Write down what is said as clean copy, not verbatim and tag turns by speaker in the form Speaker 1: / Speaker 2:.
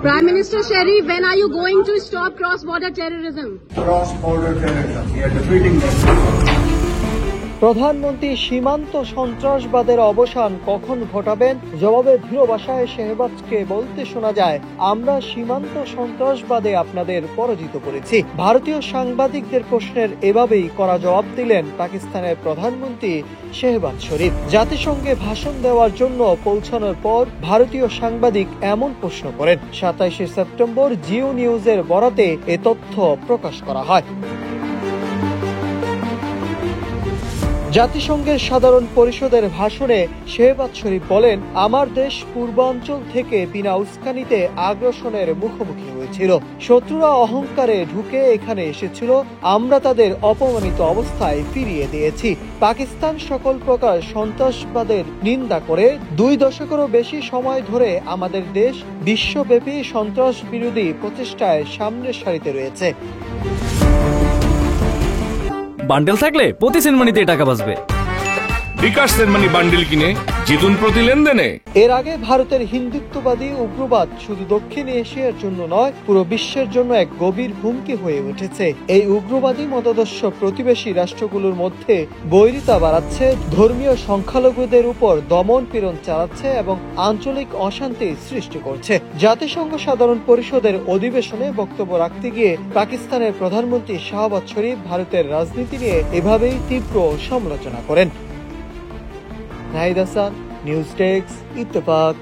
Speaker 1: Prime Minister Sharif, when are you going to stop cross-border terrorism?
Speaker 2: Cross-border terrorism. We are defeating them.
Speaker 3: প্রধানমন্ত্রী সীমান্ত সন্ত্রাসবাদের অবসান কখন ঘটাবেন? জবাবে দৃঢ় ভাষায় শেহবাজকে বলতে শোনা যায়, আমরা সীমান্ত সন্ত্রাসবাদে আপনাদের পরাজিত করেছি। ভারতীয় সাংবাদিকদের প্রশ্নের এভাবেই কড়া জবাব দিলেন পাকিস্তানের প্রধানমন্ত্রী শেহবাজ শরীফ। জাতিসংঘে ভাষণ দেওয়ার জন্য পৌঁছানোর পর ভারতীয় সাংবাদিক এমন প্রশ্ন করেন। 27 সেপ্টেম্বর জিও নিউজের বরাতে এ তথ্য প্রকাশ করা হয়। জাতিসংঘের সাধারণ পরিষদের ভাষণে শেহবাজ শরীফ বলেন, আমার দেশ পূর্বাঞ্চল থেকে বিনা উস্কানিতে আগ্রাসনের মুখোমুখি হয়েছিল। শত্রুরা অহংকারে ঢুকে এখানে এসেছিল, আমরা তাদের অপমানিত অবস্থায় ফিরিয়ে দিয়েছি। পাকিস্তান সকল প্রকার সন্ত্রাসবাদের নিন্দা করে 2 দশকেরও বেশি সময় ধরে আমাদের দেশ বিশ্বব্যাপী সন্ত্রাস বিরোধী প্রচেষ্টায় সামনের সারিতে রয়েছে।
Speaker 4: বান্ডেল থাকলে প্রতি সেনমানিতে টাকা বাঁচবে।
Speaker 5: বিকাশ সেনমানি বান্ডেল কিনে জিতুন প্রতি লেনদেনে।
Speaker 3: এর আগে ভারতের হিন্দুত্ববাদী উগ্রবাদ শুধু দক্ষিণ এশিয়ার জন্য নয়, পুরো বিশ্বের জন্য এক গভীর হুমকি হয়ে উঠেছে। এই উগ্রবাদী মতাদর্শ প্রতিবেশী রাষ্ট্রগুলোর মধ্যে বৈরিতা বাড়াচ্ছে, ধর্মীয় সংখ্যালঘুদের উপর দমন পীড়ন চালাচ্ছে এবং আঞ্চলিক অশান্তি সৃষ্টি করছে। জাতিসংঘ সাধারণ পরিষদের অধিবেশনে বক্তব্য রাখতে গিয়ে পাকিস্তানের প্রধানমন্ত্রী শাহবাজ শরীফ ভারতের রাজনীতি নিয়ে এভাবেই তীব্র সমালোচনা করেন। Nahid Hasan, news desk, Ittefaq.